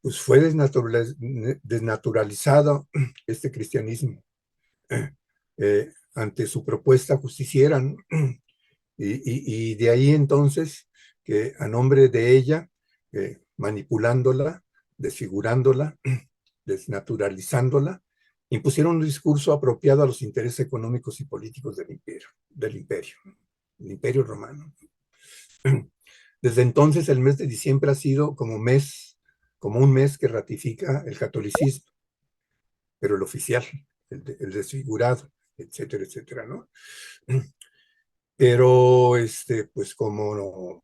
Pues fue desnaturalizado este cristianismo ante su propuesta justiciera, ¿no? Y de ahí entonces que a nombre de ella, manipulándola, desfigurándola, desnaturalizándola, impusieron un discurso apropiado a los intereses económicos y políticos del imperio romano. Desde entonces, el mes de diciembre ha sido como un mes que ratifica el catolicismo, pero el oficial, el desfigurado, etcétera, etcétera, ¿no? Pero, pues como no,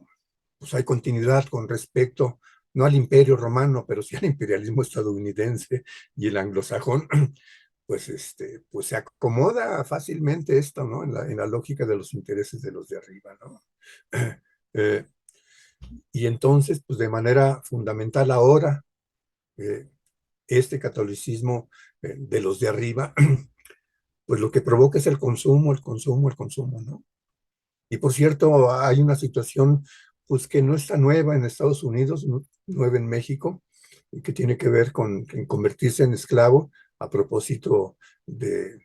pues hay continuidad con respecto, no al imperio romano, pero sí al imperialismo estadounidense y el anglosajón, pues, pues se acomoda fácilmente esto, ¿no? En la lógica de los intereses de los de arriba, ¿no? Eh, y entonces, pues de manera fundamental ahora, eh, este catolicismo de los de arriba, pues lo que provoca es el consumo, el consumo, el consumo, ¿no? Y por cierto, hay una situación pues que no está nueva en Estados Unidos, nueva en México, y que tiene que ver con en convertirse en esclavo a propósito de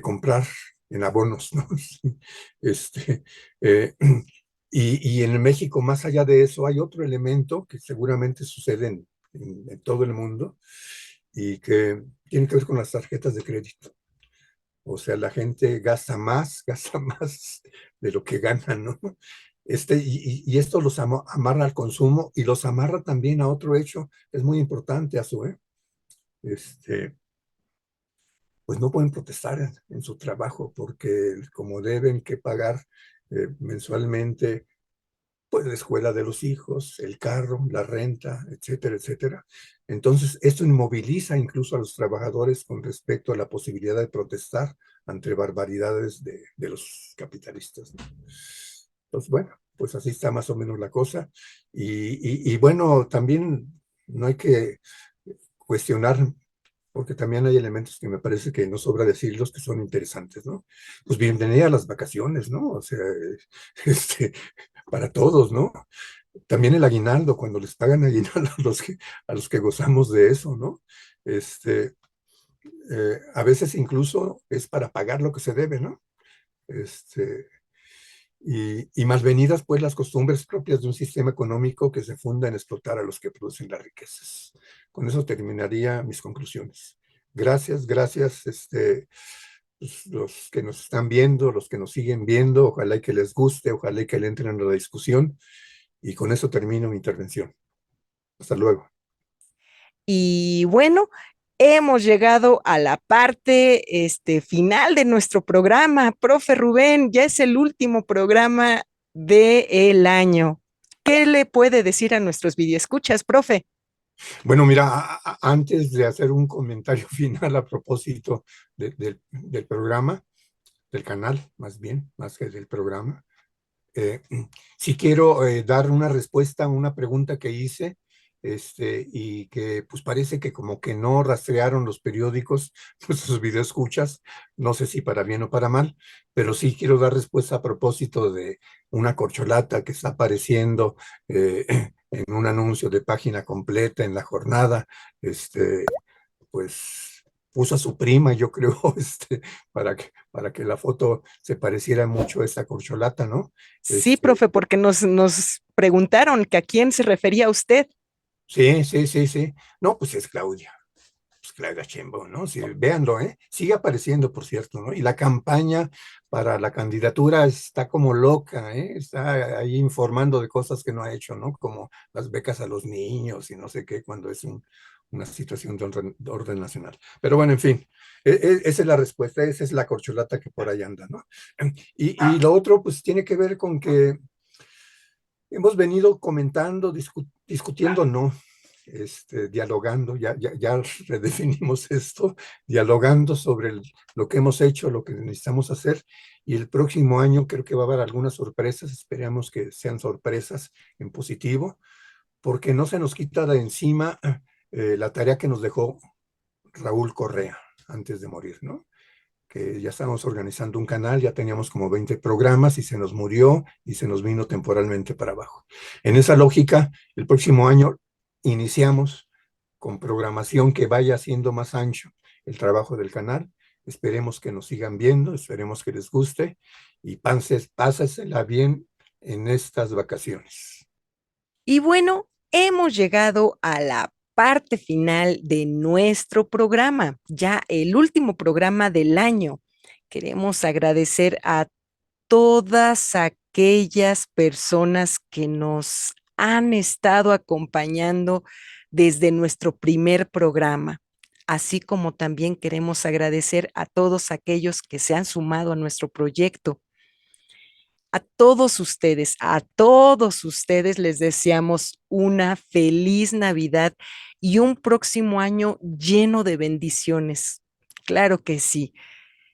comprar en abonos, ¿no? Este, eh, y en México, más allá de eso, hay otro elemento que seguramente sucede en todo el mundo y que tiene que ver con las tarjetas de crédito. O sea, la gente gasta más de lo que gana, ¿no? Y esto los amarra al consumo y los amarra también a otro hecho, es muy importante a su vez. Este, pues no pueden protestar en su trabajo porque como deben que pagar mensualmente pues la escuela de los hijos, el carro, la renta, etcétera, etcétera. Entonces, esto inmoviliza incluso a los trabajadores con respecto a la posibilidad de protestar ante barbaridades de los capitalistas, ¿no? Entonces, bueno, pues así está más o menos la cosa. Y bueno, también no hay que cuestionar, porque también hay elementos que me parece que no sobra decirlos que son interesantes, ¿no? Pues bienvenida a las vacaciones, ¿no? O sea, este, para todos, ¿no? También el aguinaldo, cuando les pagan aguinaldo a los que gozamos de eso, ¿no? Este, a veces incluso es para pagar lo que se debe, ¿no? Este, y más venidas pues las costumbres propias de un sistema económico que se funda en explotar a los que producen las riquezas. Con eso terminaría mis conclusiones. Gracias, gracias, pues, los que nos están viendo, los que nos siguen viendo, ojalá y que les guste, ojalá y que le entren en la discusión, y con eso termino mi intervención. Hasta luego. Y bueno, hemos llegado a la parte final de nuestro programa. Profe Rubén, ya es el último programa del año. ¿Qué le puede decir a nuestros videoescuchas, profe? Bueno, mira, antes de hacer un comentario final a propósito del programa, del canal, más bien, más que del programa, eh, sí quiero dar una respuesta a una pregunta que hice, y que pues parece que como que no rastrearon los periódicos, pues sus videoescuchas, no sé si para bien o para mal, pero sí quiero dar respuesta a propósito de una corcholata que está apareciendo en un anuncio de página completa en La Jornada, pues puso a su prima, yo creo, para que la foto se pareciera mucho a esta corcholata, ¿no? Sí, Este, profe, porque nos preguntaron que a quién se refería usted. sí, sí, sí, sí. No, pues es Claudia. Pues Claudia Sheinbaum, ¿no? Sí, véanlo, ¿eh? Sigue apareciendo, por cierto, ¿no? Y la campaña para la candidatura está como loca, ¿eh? Está ahí informando de cosas que no ha hecho, ¿no? Como las becas a los niños y no sé qué, cuando es una situación de orden nacional. Pero bueno, en fin, esa es la respuesta, esa es la corcholata que por ahí anda, ¿no? Y lo otro, pues tiene que ver con que hemos venido comentando, discutiendo, no, dialogando, ya redefinimos esto, dialogando sobre lo que hemos hecho, lo que necesitamos hacer, y el próximo año creo que va a haber algunas sorpresas, esperamos que sean sorpresas en positivo, porque no se nos quita de encima la tarea que nos dejó Raúl Correa antes de morir, ¿no? Que ya estábamos organizando un canal, ya teníamos como 20 programas y se nos murió y se nos vino temporalmente para abajo. En esa lógica, el próximo año iniciamos con programación que vaya haciendo más ancho el trabajo del canal. Esperemos que nos sigan viendo, esperemos que les guste y pásesela bien en estas vacaciones. Y bueno, hemos llegado a la parte final de nuestro programa, ya el último programa del año. Queremos agradecer a todas aquellas personas que nos han estado acompañando desde nuestro primer programa, así como también queremos agradecer a todos aquellos que se han sumado a nuestro proyecto. A todos ustedes les deseamos una feliz Navidad y un próximo año lleno de bendiciones. Claro que sí.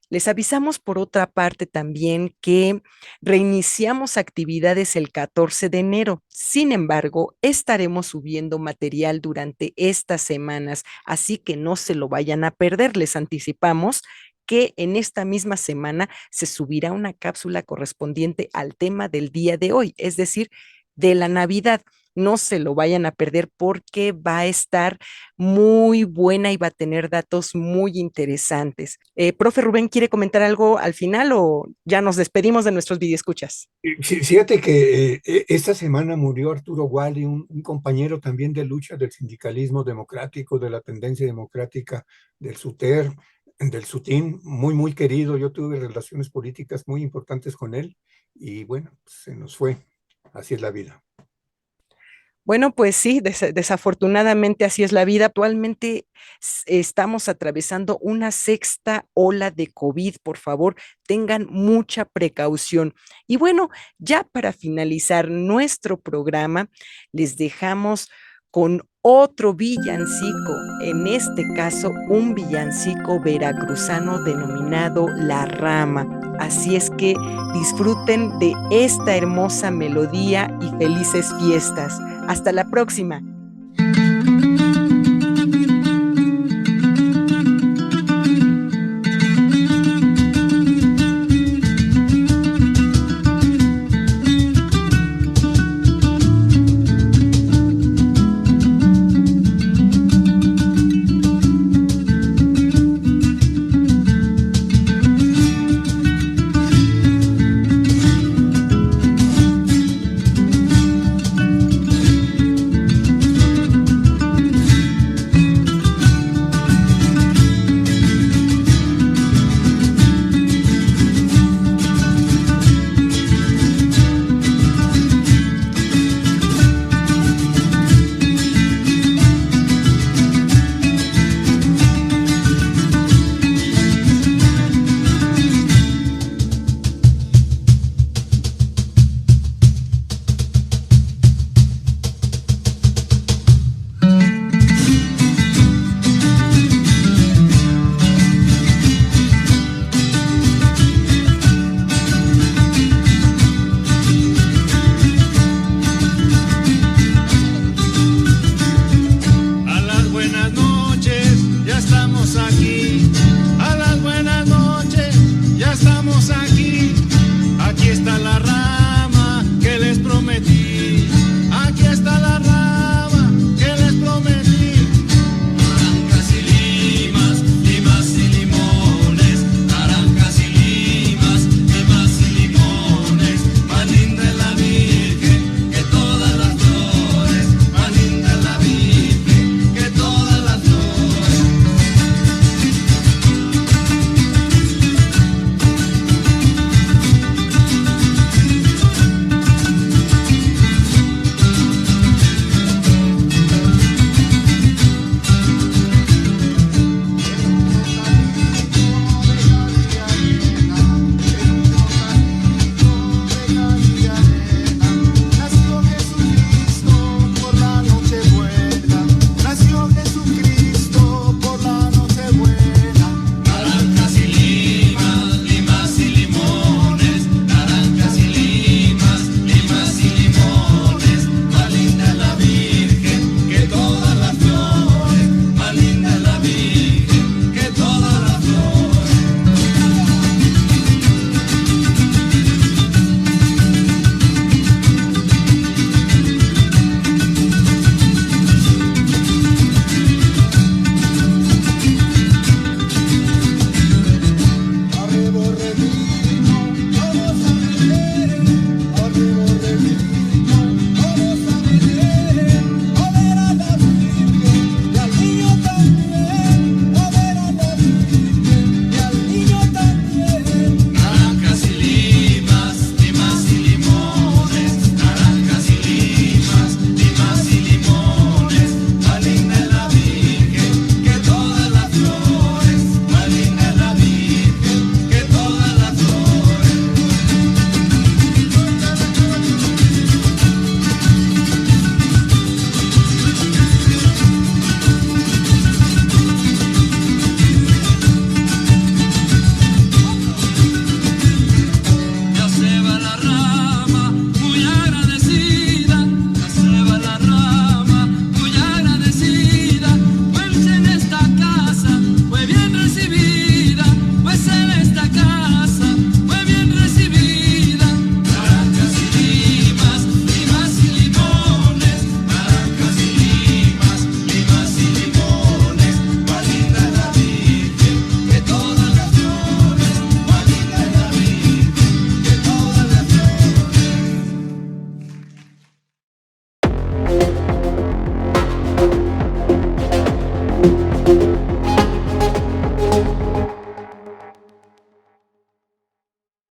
Les avisamos por otra parte también que reiniciamos actividades el 14 de enero. Sin embargo, estaremos subiendo material durante estas semanas, así que no se lo vayan a perder. Les anticipamos que en esta misma semana se subirá una cápsula correspondiente al tema del día de hoy, es decir, de la Navidad. No se lo vayan a perder porque va a estar muy buena y va a tener datos muy interesantes. Profe Rubén, ¿quiere comentar algo al final o ya nos despedimos de nuestros videoescuchas? Fíjate que esta semana murió Arturo Wally, un compañero también de lucha del sindicalismo democrático, de la tendencia democrática del SUTER, del SUTIN, muy, muy querido. Yo tuve relaciones políticas muy importantes con él y bueno, se nos fue. Así es la vida. Bueno, pues sí, desafortunadamente así es la vida. Actualmente estamos atravesando una sexta ola de COVID. Por favor, tengan mucha precaución. Y bueno, ya para finalizar nuestro programa, les dejamos con otro villancico, en este caso un villancico veracruzano denominado La Rama. Así es que disfruten de esta hermosa melodía y felices fiestas. Hasta la próxima.